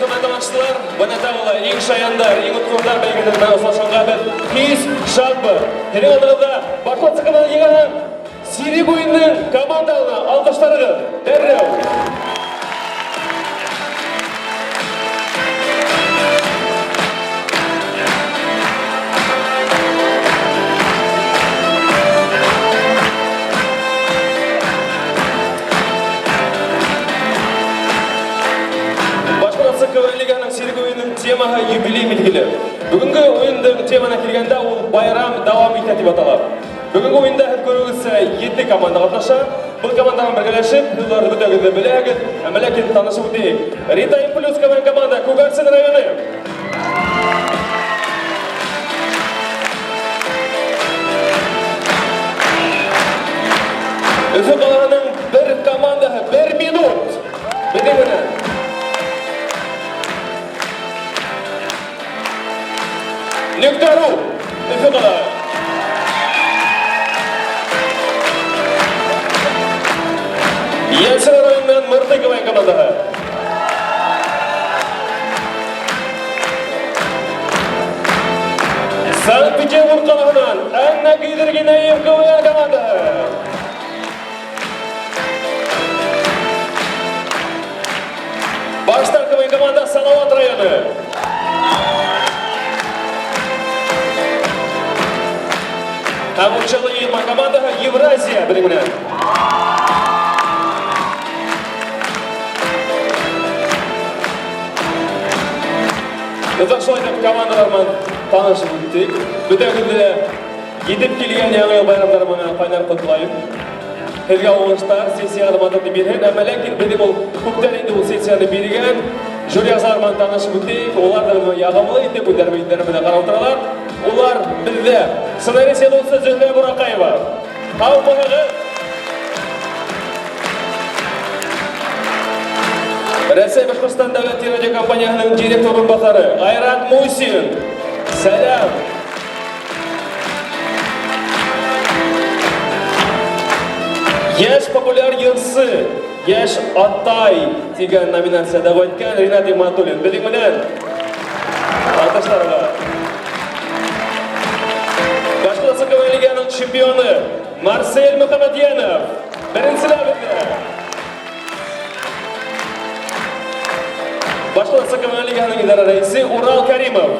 Qanatamaşçılar, bana tağıla eң şayanlar, eң utqurlar belgilerinden oslaşanға bir pis şalpı. Terin aldığında Baqlat sıkımını yeğenen Sirip oyunun komandalına alqışlarıdır. Derrev. Темаға юбилей белгілі. Бүгінгі ойындың темана келгенде ол байрам давам етеді деп аталады. Бүгінгі ойында көріңіз 7 команда қатнаша. Бұл командаға біргелешіп, оларды бүдәгізді біләгіз, әмәләкет танышып өтейік. Рита Имплюс команда Көгарсен районы. Үфі қаланың бір командаға 1 минут. Бедеміне. Nüktarу, Üfü Qala. Yensir rayonundan Mırtay Qıvayn komandağı. Sankt-Peterburg qalağından Anna Qiydirginayev Qıvayn komandağı. Baştar Qıvayn komanda Salavat rayonu. Avunçalı Yılma komandağı Евразия bilimine. Kızakşoy'da komandalarman tanışып өттік. Бүдәгілді етіп келген яңы байрамдарымына қайнар құтылайын. Келге оңыштар сессияны мадады берген, әмәләкін бедім ол көптәрінде ол сессияны берген. Журязарман танышып өттік. Оларды яғымылы етіп өндермейіндеріміне қараутыралар. Олар білді. Сценарий седосы Зөйле Бурақаева. Қау мұхығы. Рәсей Башқұрстан дәулетті радиокомпанияның директорын бақары Айрат Мусин. Сәлем. Еш популяр елсы, еш аттай деген номинацияда өткен Ринат Иматуллин. Білдің мінен? Алташтарға. Башқұртасы Кавалиганың чемпионы Марсель Мухаммадьянов. Бірінші ләбінде. Башқұртасы Кавалиганың идара рейсі Урал Каримов.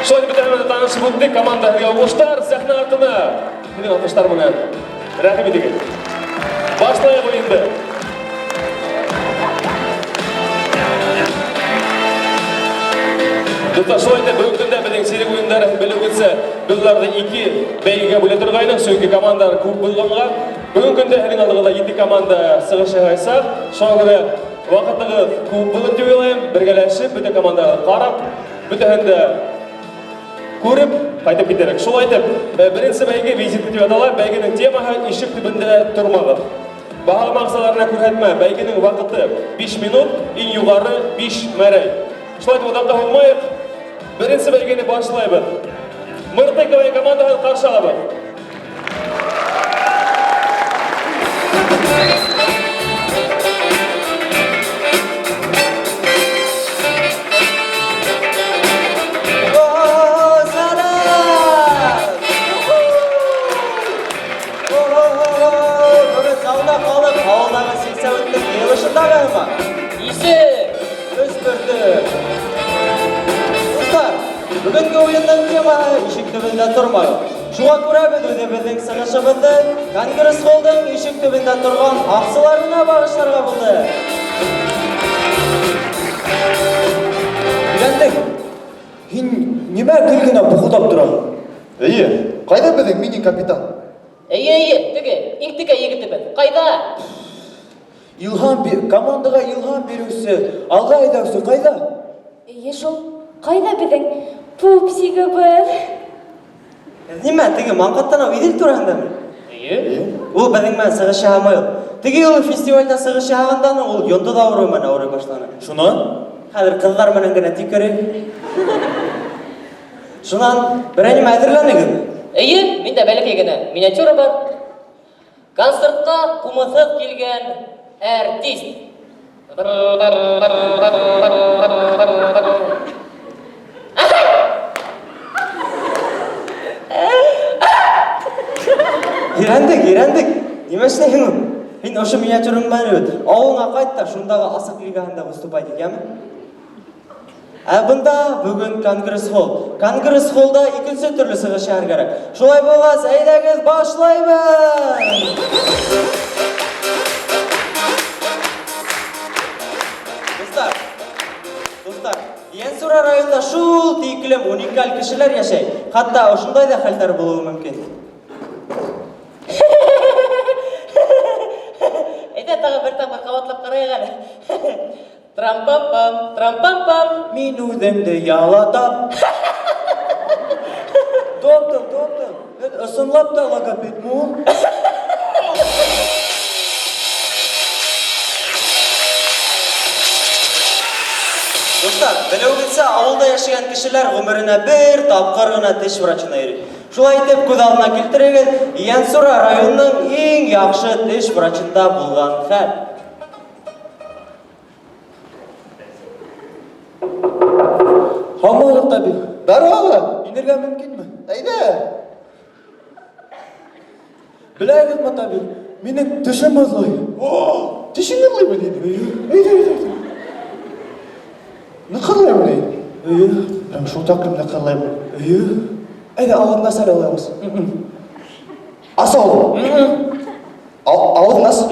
Шойды бітәрімді танышып өтті командаға ұлыштар сәхна артына. Менің алташтар мұнан. Рәхім едіген. Башлайық ойынды. Шойды бүгінгі біздің серік ойындарын біліп өтсе, бұларды 2 бәйгеге бөле тұрғайның, сөйкі командар көп болғанға. Бүгінгі әлің алдығыда 7 команда сығышы ғайсақ, шоғыры вақыттығы көп болып деп ойлайым, біргеләшіп, бүті командаға қарап, бүті әнді көріп, қайтып кетерік. Шол айтып, бірінші бәйге визитті деп аталар, бәйгенің темаға ешік түбінде тұрмағы. Бағалы мақсаларына көрәтмә, бәйгенің вақыты 5 минут, ең юғары 5 мәрәй. Шол айтып, одамда olmayық, бірінші бәйгені башылайбы. Мыртай Qıvayn командаға қаршы алабы. Бүгінгі ойынның темаға ешік түбінде тұрмай. Шуға көре бөді біздің сығышыбынды Конгресс холдың ешік түбінде тұрған ақсыларына бағыштарға болды. Біләндік, неме күлгіна бұқылдап тұрам? Әйе, қайда біздің мини-капитан? Әйе, түгі, интіке егітіпін, қайда? Командаға илхам беруші, алға айдақшы, қайда? Әйе, жол, қайда біздің пупсигі бір? Неме, түгі, маңқаттан ау едел тұрғанда ма? Әйе? Ол біздің мән сығышы амайыл. Түгі ол фестивальда сығышы ағындан ол йонды да ауыру мән ауыру башланы. Шуна? Қазір қызлар мәнін гіне тек көрек. Шунан, бір әнім әзірләнігін? Әйе, менде бәлік егіні, миниатюра бар. Концертқа құмысыз келген артист. Ерәндік. Немешнеймін? Мен ошы миниатюрың бәрі өт. Ауылыңа қайтта, шундағы асық лигасында выступать етемін. Бұнда бүгін конгресс холл. Конгресс холлда екінші түрлі сығыш шәр керек. Шулай болғас, әйдәгіз башлаймын! Достар, Янсура районында шул тейкілім уникаль кішілер яшай. Хатта ошындай да хәлдер болуы мүмкін. Әйдә тағы бір таңға қабатлап қарайған. Трампам-пам, трампам-пам. Мен өзімді ялатам. Доктор, ысынлап та логопед му? Достар, білеу кетсе, ауылда яшаған кішілер ғұмырына бір тапқыр ғына тіш врачына үйрейді. Шулай етіп көз алдына келтіреген Янсура районының ең яқшы тіш врачында болған хәл. Хамалық табиғ. Даруға. Инерге мүмкін ме? Әйді. Біләгіз ма табиғ? Менің түшім ұзлай. Тишін ұрлай ма дейді? Әйді. Нақырлай ма дейді? Прям шутақым нақырлай ма? Әйді ауызына сәл алайыз. Аса ол? Ауыз нас?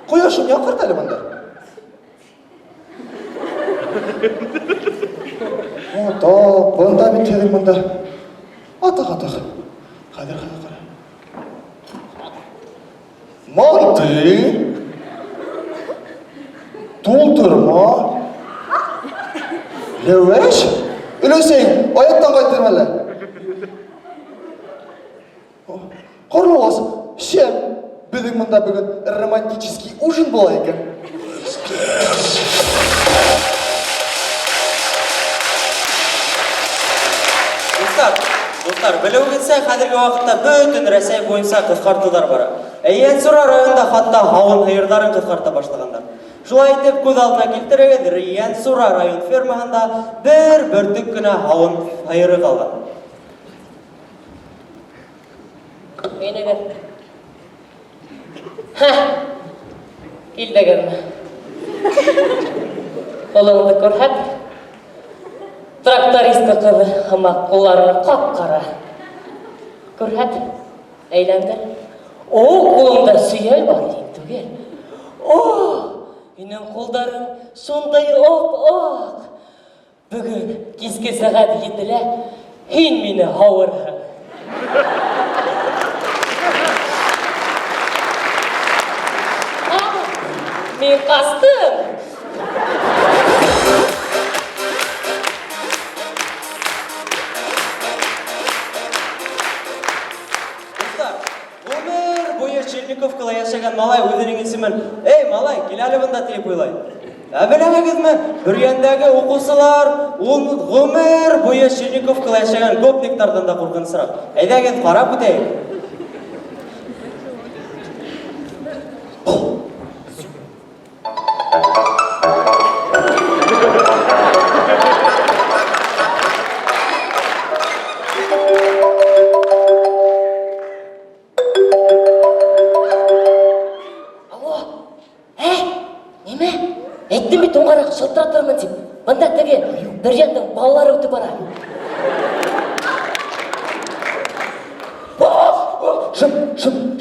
Қояшым яқырт әлі мұнда? Бұнда мен тегін мұнда. Атақ. Қадыр. Манты. Толтырма. Леуеш? Үлесең, аяттан қайтырмәлі. Қорлы оласың, шем, біздің мұнда бүгін романтический ужин бола екен. Достар, білеу кетсе, қазіргі уақытта бүтін Рәсей бойынша қысқартулар бара. Янсура районында хатта хауын қиырдарын қысқарта башлағандар. Шулай етіп көз алдына келтіреген Янсура район фермасында бір бүртік кіна хауын қиыры қалған. Менеген. Келдеген. Қолыңды көрхәт. Трактористі қылы, ама қолары қап-қара. Көрхәт, әйләндір. Қолыңда сүйел бар дейін түгел. Менің қолдарым сондай оқ. Бүгін кеске сағат етілі, хен мені ауырға. Мен қастым. Черниковкада яшаған малай өздерің есімін, малай, келәлі бұнда тек ойлай. Әбіләңіз мен бүргендегі оқушылар ғұмыр бойы Черниковкада яшаған көпниктардан да қорқын сұрақ. Әйдәген қарап өтейік. Шылтыратырмын деп, мында теге бір жандың балалары өтіп бара.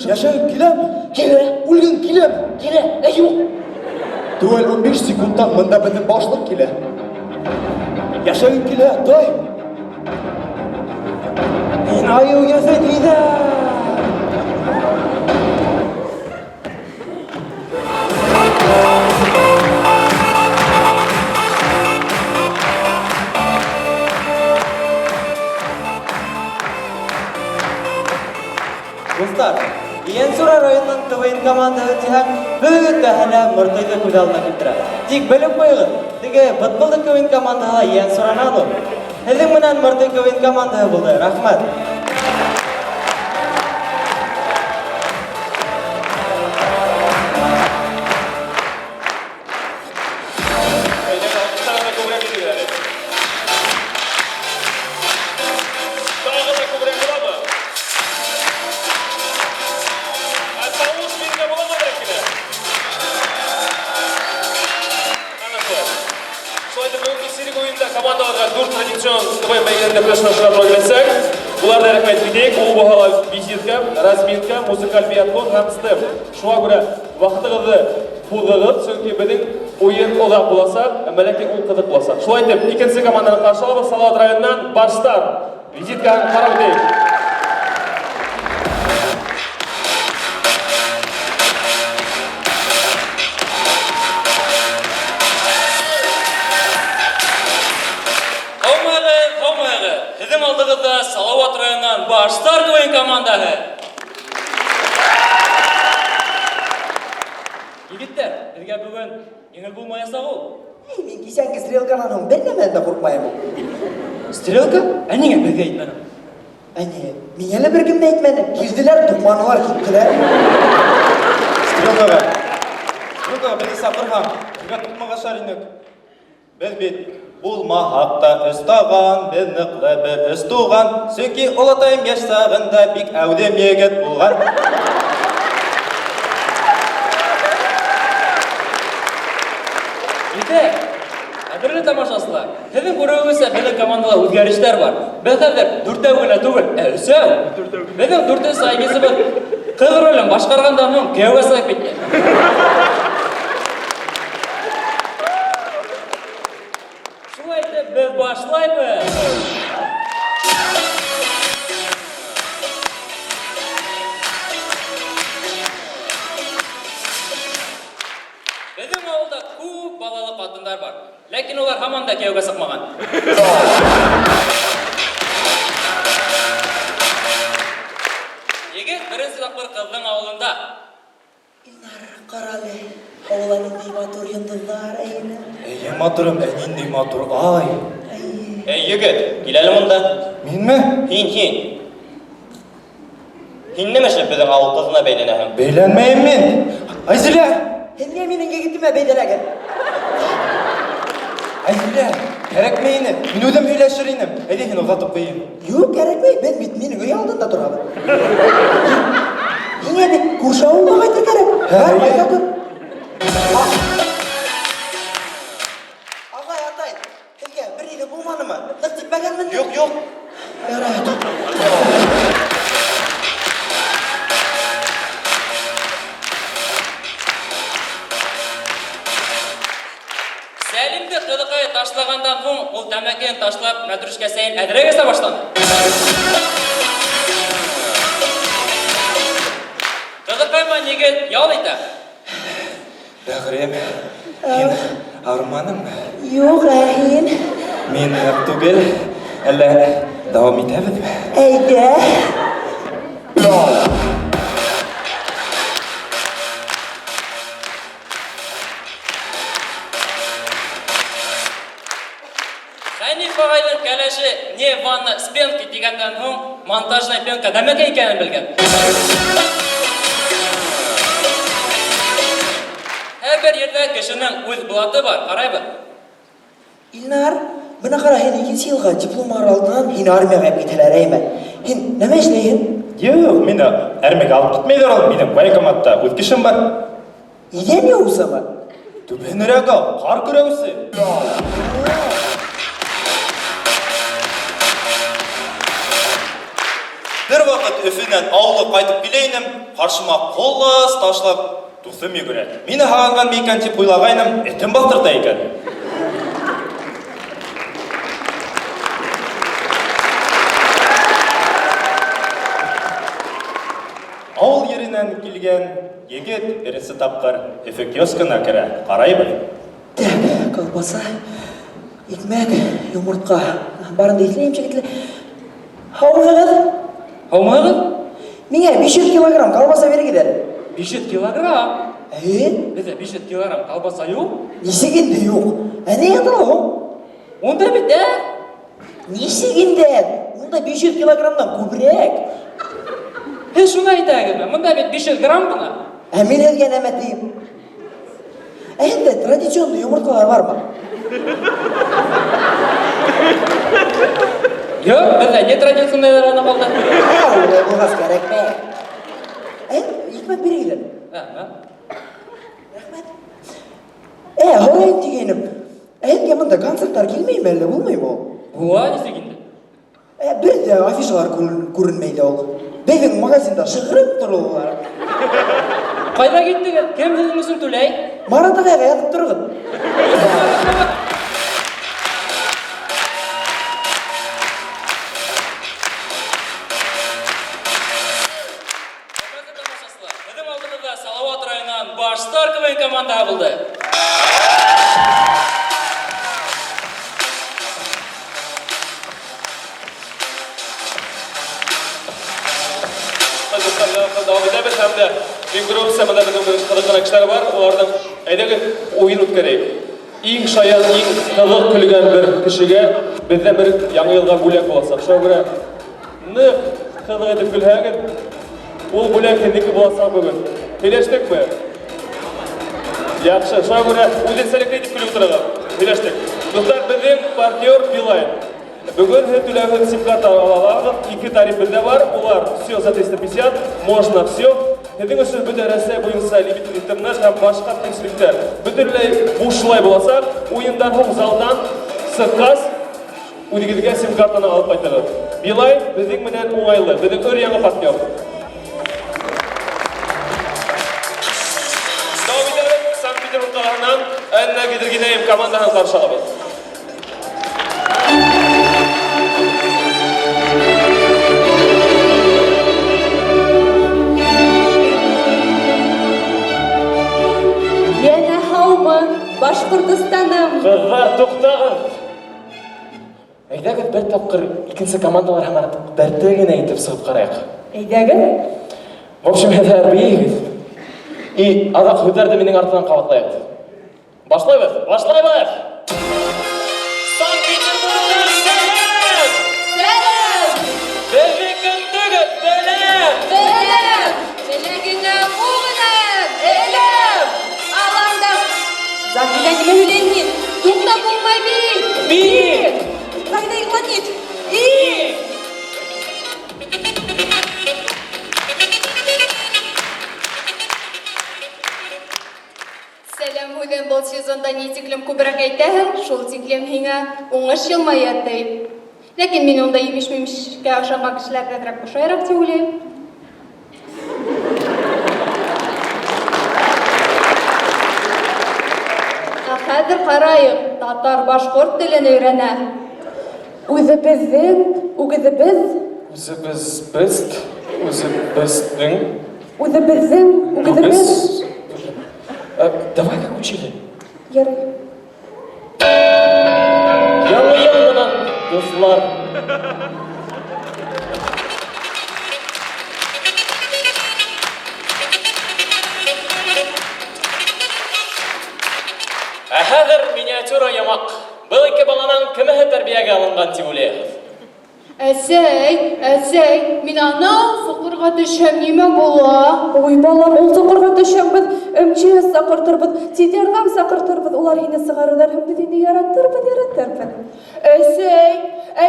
Яшайын келем? Келе. Өлген келем? Келе, әйу. Дуэл 15 секундтан мында біздің башлық келе. Яшайын келе, той. Мен айу есі дейді. Достар, Янсура районының КВН команда өтеген бүгін тәхілі мұртайды көз алдына келтірі. Тек біліп қойғын, теге бұтбылды КВН командаға Янсураны алу. Әзің мұнан мұрты КВН команда болды. Рахмат. командаларға 4 традицион КВН бәйгелерінде персонаждар келсек, бұларды рахмет бедейік, ол бағала визитка, разминка, музыкаль биатлон һәм степ. Шуңа күрә вақытығызды пулығып, сөңке бедін ойын оҙақ боласа, мәләке ол қыдық боласа. Шулай етіп, икенсе команданы қаршы алабыз, Салауат районынан Баштар. Визитканы қарап өтейік. Bizim aldığımızda Салауат районынан Баштар КВН командасы. Егеттер, бізге бүгін еңіл болмайаса ғой. Мен кешенгі стрелканың бәрінен де қорқмаймын. Стрелка? Әнеге бірге айтманы. Әне, мен әлі бір кімді айтмады. Келділер, тұманылар кеттілер. Стрелкаға бізді сапырған, бүгін тұтмаға шаринік. Біз бет болма хақта ұстаған, біз нықлы бір үз туған. Сөйкі олатайым яшсағында бик әудем егет болған. Егеттер, әдірлі тамашасылар. Сіздің көрігіңізде біздің командада өзгеріштер бар. Біз қазір дүртеу ғана түгіл, үсеу. Біздің дүртеу сайгесі біз қыз рөлін башқарғандарының кеуге сайып кеткен. Шулай етіп біз башлаймыз. Біздің ауылда көп балалы қатындар бар. Ләкин олар хаман да кеуге сықмаған. Егер бірінші тапқыр қыздың ауылында. Илнар, қаралы. Оғланың дей матур енділдар, әйіні. Әйе матурым, әнендей матур, ай. Егет, келелі мұнда. Мен ме? Хин. Хин немешіп біздің ауыл қызына бейленәхім? Бейленмейім мен. Айзілә! Әне менің кегітіме бейдерәген. Айзілә! Кәрек мейіні, мен өдім үйләшірейінім. Әйде хен ұзатып қойым. Yok, керекмей, менің үй алдында тұрады. Ене, көршауылға қайтыр керек. Бар, қайта тұр. Ағай, атай, тілге бір үйде болманы ма? Нық типпәген мін? Жоқ. Ярайды. Сәлімді қылықай ташлағандан соң, ол тәмәкен ташлап, мәтрүшке сайын әдірек есе баштанды. Қылықай ма неге ял ете? Бәғірем, хен арманым. Yok, әйін. Мен түгел, әлі давам етәбін. Әйді. Шайниф ағайдың кәләші не ванна спенки дегеннен соң монтажный пленка дәмеке екенін білген. Әрбір ерде кішінің өз бұлаты бар, қарай бір. Илнар, бұна қара, хен екен сыйлға диплом аралдынан хен армияға кетелер әйме. Хен, нәме ішлейін? Жоқ, мені әрмек алып кетмейдір ол. Менің военкоматта өткішім бар. Еден еуса ма? Түбенірек ал, қар көрәуісі. Бір вақыт өфінен ауылы қайтып келейінім, қаршыма қолыс ташлап, тұсым егірі. Мені хағанған мейкен деп ойлағайным, әтім бастырта екен. Ауыл ерінен келген егет бірісі тапқыр өфі киоскына кірі қарайбы. Так, колбаса, икмәк, йомыртқа. Барын дейтілейім жігітлі. Хаумағыз? Хаумағыз? Меңе 500 килограмм колбаса бергедер. 500 килограмм? Бізде 500 килограмм колбаса yok. Несегенде yok. Әне ятылы ғой? Онда бит, Несегенде? Онда 500 килограммдан көбірек. Шуны айтайын, мұнда бит 500 грамм ғана. Мен елген әмәтейім. Әнді традиционный йомыртқалар бар ма? Yok, bizde ne tradisyonellerine kaldı? Olay болғас керек ме? Hikmet берегілер. Рахмет. Horayın degенім. Әйелге мында концерттар келмей ме әлі, болмай ма ол? Буа десек инде. Бір де афишалар көрінмейді ол. Бәйдің магазинда шығырып тұр олар. Қайда кеттіңіз? Кем сіздің төлей? Марат ағайға ятып тұрғын. Bizim aldığımızda Salavat rayonundan Başlar Kıvın komanda buldu. Davam edemiz hem de Mingurun semada bizim kılıklı kişiler var. Onlardan edeki oyun ötkəreyik. İng şayan, ing tılıq külgen bir kişiге bizden bir yanı yılga bulak olasaq. Şuna göre nı kılık edip külhagin o bulak kendiki olasaq bugün. Bileştik mi? Yaxşı. Şuna göre uydetselik edip külük tırığı. Bileştik. Dostlar bizim partnyor Билайн. Бүгін түләген сим-карт алаларғы 2 тарифінде бар, олар все за 350, можно все. Едің үшін бүді Рәсәй бойынса лимитті интернет һәм башқа текстліктер. Бүтірлей бұшылай боласақ, ойындан хоң залдан сыққас өдегедіге сим-картаны алып қайтығы. Билайн біздің менен оңайлы, біздің өр яңы партнер. Дауыдерім Санкт-Петербург қалағынан әнна кедіргенейім команданың қаршы алабыз. Башқұртыстаным. Қыздар, тоқтағын. Әйдәгіт бір тапқыр икінсі командалар әмір бәртігін әйтіп сығып қарайық. Әйдәгіт? В общем, это әрбейгіз. И адақ өтерді менің артынан қабатлайық. Башлайбыз, башлайбыз! Санкт-Петербургтан сәлем! Сәлем! Бәлі күндігіт, бәлем! Бәлем! Телегіне оғылым! Әлем! Алаңдам! Зағида неме үйленген? Тоқта болмай бейін! Бейін! Зағида иғлан ет! Ей! Сәлем үден бұл сезонда не тиклем күбірек әйтәһен, шул тиклем һиңә уңыш елмая дейп. Ләкин мин онда имеш-мимешкә ошаган кешеләрдән бушайрак дип уйлыйм. Хәзер карайык, татар-башкорт телен өйрәнә. Үзебезнең, үгезебез, Үзебезнең. үзебезнең, үгезебез. Давай как учили. Ярый. Яңы яңынан, достар. Хәзер миниатюра ямақ. Бұл ике баланан кімі тәрбиеге алынған тип ойлайсыз? Әсәй, мин анау соқырға төшәм нимә була? Ой, балам, ул соқырға төшәмбез, МЧС саҡыртырбыҙ, тиҙ-ярҙам саҡыртырбыҙ, улар һине сығарырҙар һәм беҙ һине яратырбыҙ. Әсәй,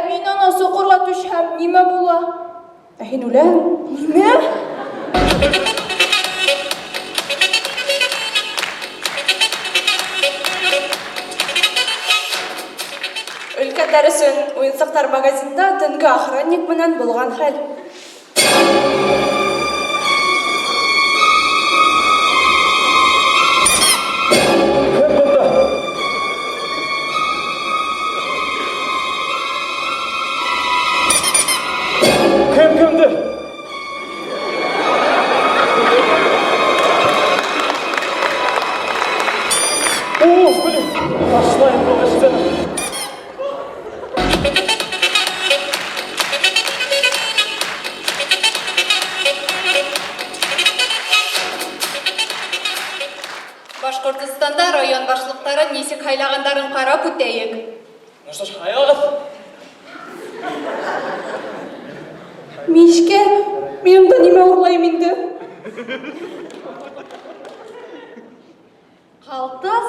мин анау соҡырға төшәм нимә була? Ә һин үләң? Нимә? Өлкәндәр өсөн уйынсаҡтар магазинда төнгө охранник менән булған хәл. Кемді? Блин, пошла я полностью. Башҡортостанда район башлыҡтарын нисек һайлағандарын ҡарап үтәйек. Ну что ж, аяғыз. Мишкә, минемдә нимә урлайым инде? Ҡалтас?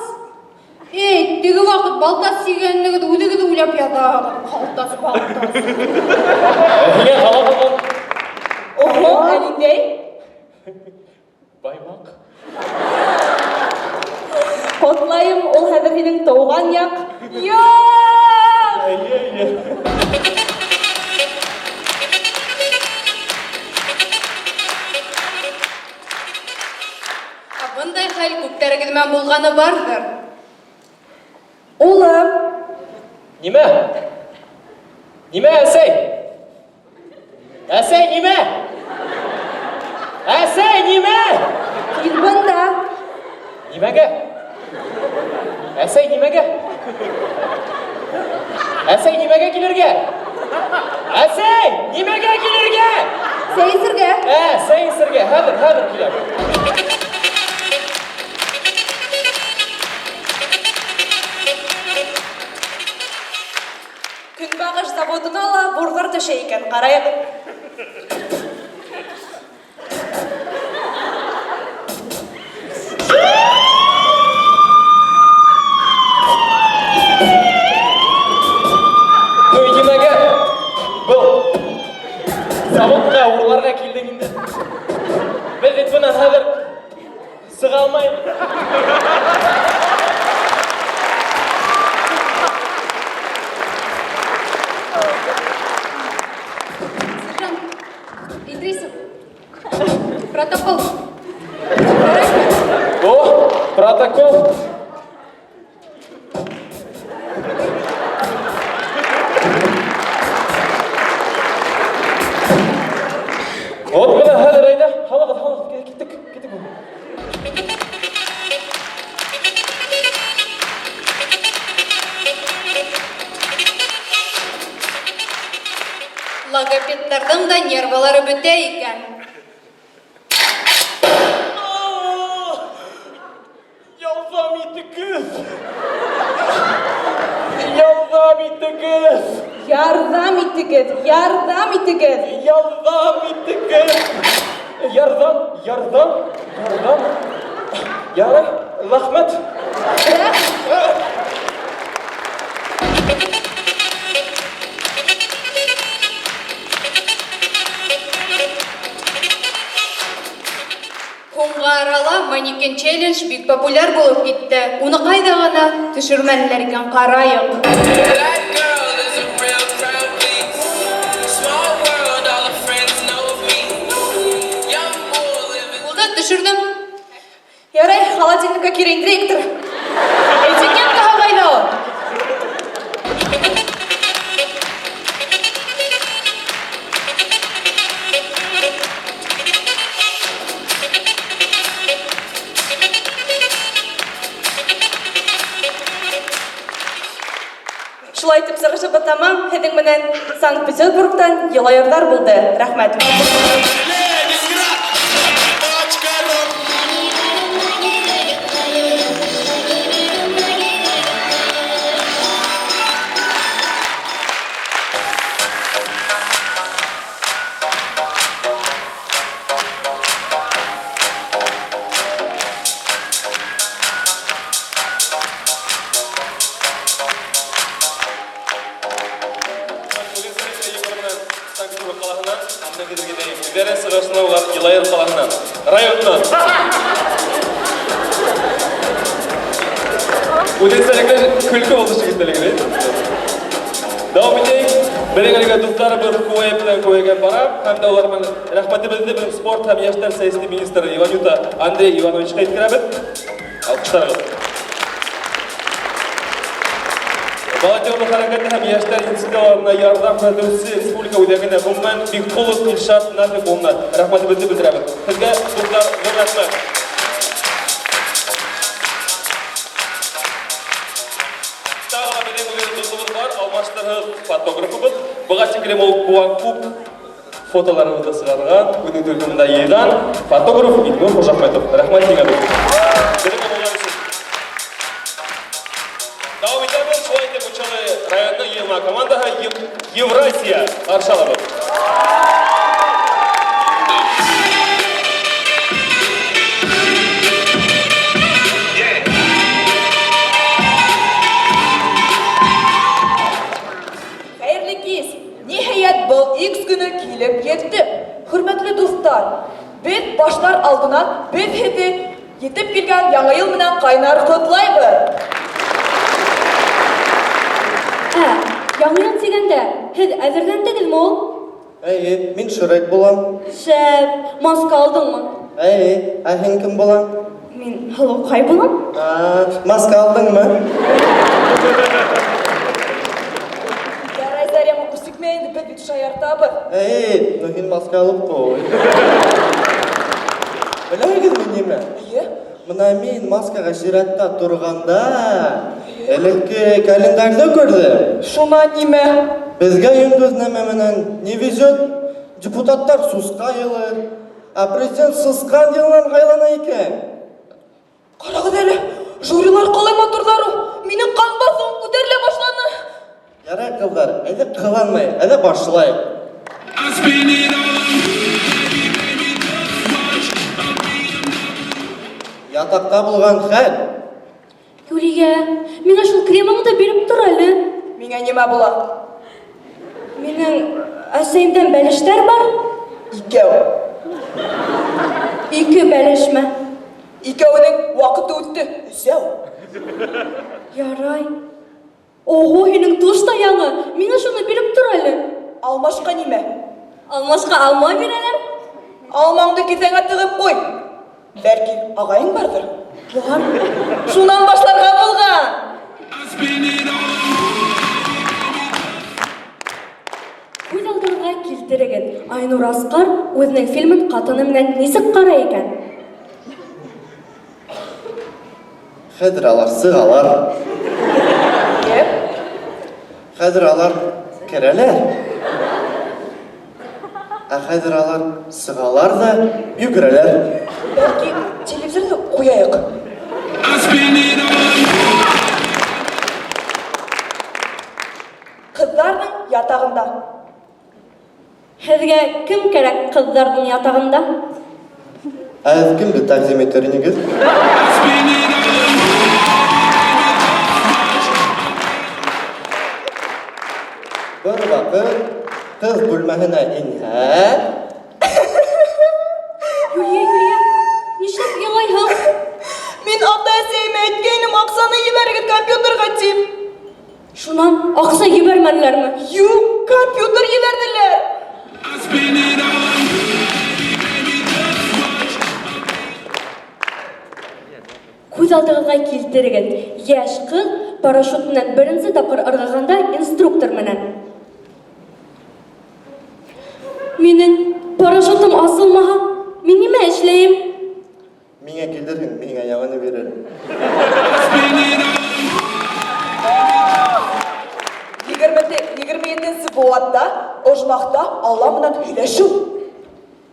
Эй, теге ваҡыт балтас тигәнлегеҙ үҙегеҙ уйлап яҙағыҙ. Ҡалтас. Һиңә ҡалағыҙ. Оһо, әлиндәй? Баймаҡ. Ҡотлайым, ул хәҙер һинең тыуған яҡ. Бұндай хәл күптәргедмен болғаны бардыр. Улым, Ниме? Ниме әсәй? Әсәй ниме? Әсәй ниме? кил бұнда. Нимәгә? Әсәй нимәгә? Әсәй нимәгә килергә? Әсәй нимәгә килергә? Сәйсірге. Сәйсергә. Хәзер киләм. Күнбағыш заводына ала бурғыр төшә икән, қарайық. Нимәгә? Бұл заводқа урларға килдең инде. Без бит бунан хәзер сыга алмайбыз. Идрисов, протокол. О, протокол. Вот мына хәзер әйдә, халык, киттек. Логопедтардың да нервалары бөтә икән. Ялзам итегез. Ялзам итегез. Ярдәм итегез, ярдәм итегез. Ялзам итегез. Ярдәм. Ярай, рәхмәт. Һуңга арала манекен челлендж бик популяр булып китте. Уны кайда гына төшермәнеләр икән, карайык. That girl is a real crowd, please. Small world, all her friends know of me. Young boy living. Булды, төшердем. Ярай, холодильникка кирендирәк тор. Этикетка һагайлау. Шулай итеп сыгышып бетамам, һеҙҙең менән Санкт-Петербургтан Йылайырҙар булды. Рәхмәт. Йылайыр қаласынан, районынан. Өтесәрекler күлкі болды жігіттелігіне. Дауым етейік, бірігілігі достары бір көйептен көйеген бара, һәм де олармен рәхмәті білді бір спорт һәм яштар сәйісті министрі Иванюта Андрей Иванович қайткірәбіт. Алқыштарығыз. Волонтерлық әрекеті һәм яштар институттарына ярдәм көрсәтүче республика үҙәгенә ғөмүмән Бикҡулов Илшат Нафиҡ улына рәхмәтебеҙҙе белдерәбеҙ. Һеҙгә, дуҫтар, ҙур рәхмәт. Тағы ла беҙҙең үҙ дуҫыбыҙ бар, алмаштырһыҙ фотографыбыҙ. Быға тиклем ул быуан күп фотоларыбыҙҙы сығарған, үҙенең төркөмөндә йыйған фотограф Илнур Хужахметов. Рәхмәт һиңә, дуҫ. Дауым итәбеҙ, шулай итеп Учалы районының йыйылма командаһы Евразия ҡаршы алабыҙ. Хәйерле кис. Ниһаят был X көне килеп етте. Хөрмәтле дуҫтар, беҙ башлар алдынан беҙ һеҙҙе етеп килгән яңы йыл менән ҡайнар ҡотлайбыҙ. Яңы ел тигәндә, һез әзерләндегезме ул? Әйе, мин Шрек булам. Шәп, маска алдыңмы? Әйе, ә һин кем булам? Мин Һылыукай булам. Маска алдыңмы? Ярай, Зарема, күсекмә инде, беҙ бит шаяртабыҙ. Әйе, но һин маска алып ҡуй. Беләһегеҙме нимә? Мына мин маскаға сиратта торғанда, элекке календарҙы күрҙем. Шуна нимә? Безгә йондоҙ нәмә менән не везет. Депутаттар сусҡа йылы, а президент сысҡан йылынан һайлана икән. Ҡарағыҙ әле, жюрилар ҡалай матурлар ул. Минең ҡан баҫыуым күтәрелә башланы. Ярай, ҡыҙҙар, әйҙә ҡыланмай, әйҙә башлайыҡ. I spend it all. Ятаҡта булған хәл. Юлия, миңә шул кремыңды биреп тор әле. Миңә нимә була? Минең әсәйемдән бәлештәр бар. 2. 2 бәлешме? 2-нең ваҡыты үтте. 3. Ярай. Ого, һинең туш та яңы. Миңә шуны биреп тор әле. Алмашҡа нимә? Алмашҡа алма бирәләр. Алмаңды кеҫәңә тығып ҡуй. Бәлки, ағайың барҙыр? Бар. Шунан башларға булған. I spend it all. Күҙ алдығыҙға килтерегеҙ. Айнур Асҡар үҙенең фильмын ҡатыны менән нисек ҡарай икән? Хәҙер алар сығалар. Хәҙер алар керәләр. Ә хәҙер алар сығалар да йүгерәләр. Бәлки, телевизорҙы ҡуяйыҡ. I spend it all. Ҡыҙҙарҙың ятағында. Һеҙгә кем кәрәк ҡыҙҙарҙың ятағында? Әҙ кемде тәҡдим итер инегеҙ? I spend it all. Бер ваҡыт ҡыҙ бүлмәһенә инһә, Юлия, нишләп илайһың? Мин ата-әсәйемә әйткәйнем, аҡсаны ебәрегеҙ компьютерға тип. Шунан аҡса ебәрмәнеләрме? Юҡ, компьютер ебәрҙеләр. I spend it all. Күҙ алдығыҙға килтерегеҙ. Йәш ҡыҙ парашют менән беренсе тапҡыр ырғығанда инструктор менән. Минең парашютым асылмаһа, мин нимә эшләйем? миңә килтерһең, миңә яңыны биререм. I spend it all. 27-нсе быуатта, ожмаҡта Алла менән һөйләшеү.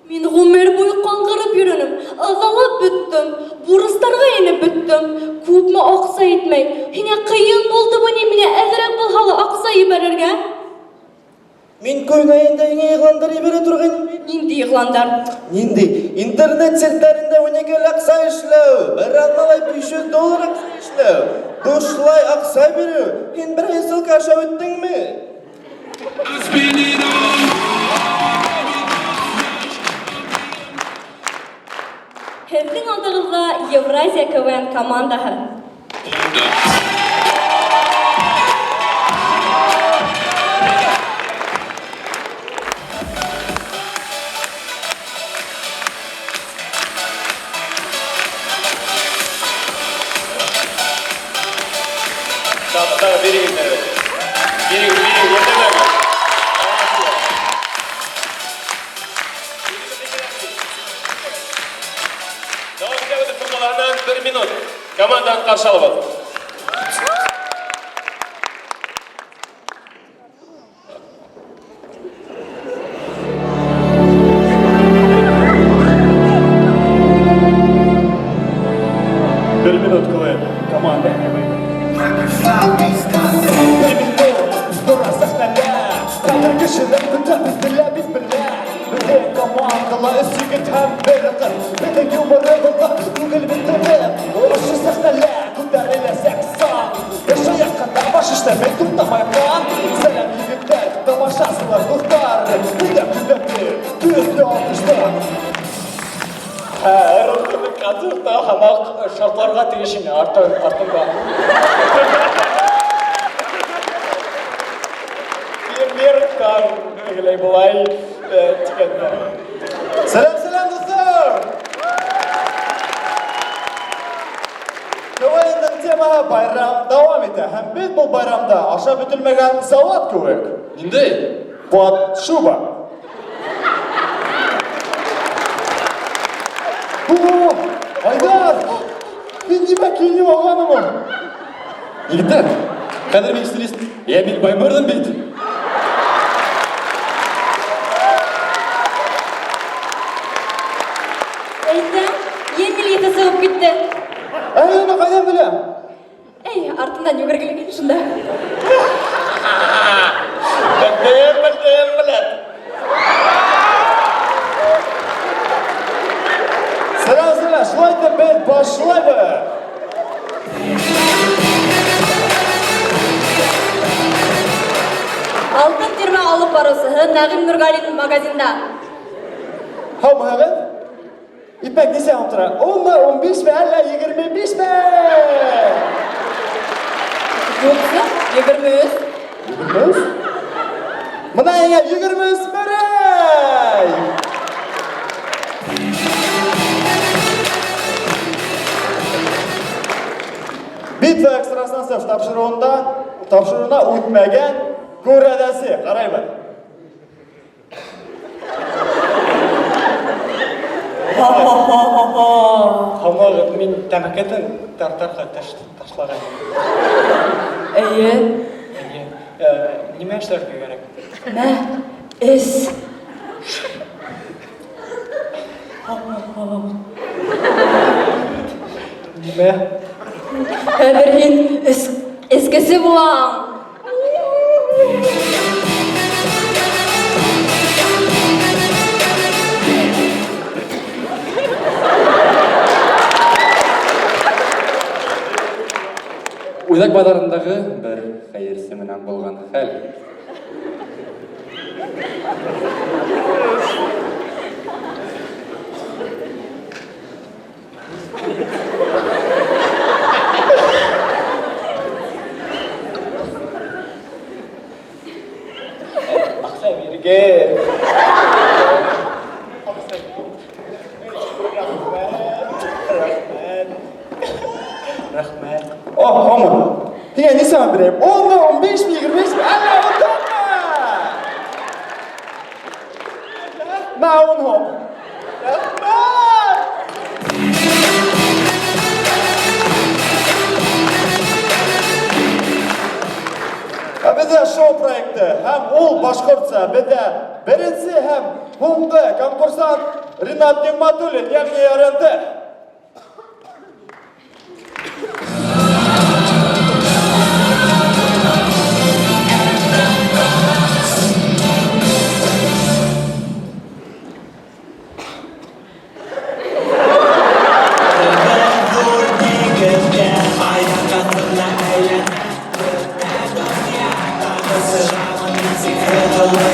Мин ғүмер буйы ҡаңғырып йөрөнөм, ыҙалап бөттөм, бурыстарға инеп бөттөм. Күпме аҡса етмәй. Һиңә ҡыйын булдымы ни миңә әҙерәк булһа ла аҡса ебәрергә? Мин көйнәйендә еңә иғландар ебәрә торғайным. Нинди иғландар? Нинди? Интернет селтәрендә 12 аҡса эшләү, бер аҙналай $500 аҡса эшләү, бушлай аҡса биреү. Һин бер ссылка аша үттеңме? I spend it all. Һеҙҙең алдығыҙҙа Евразия КВН командаһы. Tamam, vereyim. Vereyim, yeter. Futbollardan 1 minut. Komandani qarshi olib. Bir minut koyayım. Komanda. Концертта хамақ шартларға тиешіне артында. келей бұлай тікенді. Сәлем достар! Көвайындың темаға байрам давам еті. Һәм бет бұл байрамда аша бүтілмеген завод көйік. Нинди? Под шуба. О, Айдар! Мен неме келініп алғанымын? Егіттер, қадір мен стилист, я бит баймырдым бит. Әйті, еңіл еті сығып кетті. Оны қайдан білем? Әй, артынан жүгіргілеген шында. Білдім. Сәлем, шылайды бет башылайды. Алтын терме алып барысы Нағим Нұрғалиның магазинда. Хау мұхағын? İpek ne sen otura? 10 mu, 15 mi, 50, 25 mi? Yoksa 23. 23? Mına yenge 23 börey! Bitva ekstrasından sırf tapşırığına uyutmayan Kore'desi, qarayman. Хамағы мен тәмәкетін тартарға ташлаған. Әйе. Неме эшләргә кирәк? Мә, эс. Неме? Әберһин эскесе булам. Уйдак базарындағы бір қайырсы менен болған хәл. Ақса берге. Рахмет. Ama. Yine ne sen bireyim? 10 mu, 15 mi, 25 mi? Allah utanma! Ma 10 hop. Bizde show proyekti. Hem ol Başkortsa, bizde birinci hem Humda konkursant Rinat Nigmatulin, yani yarındı. Hello.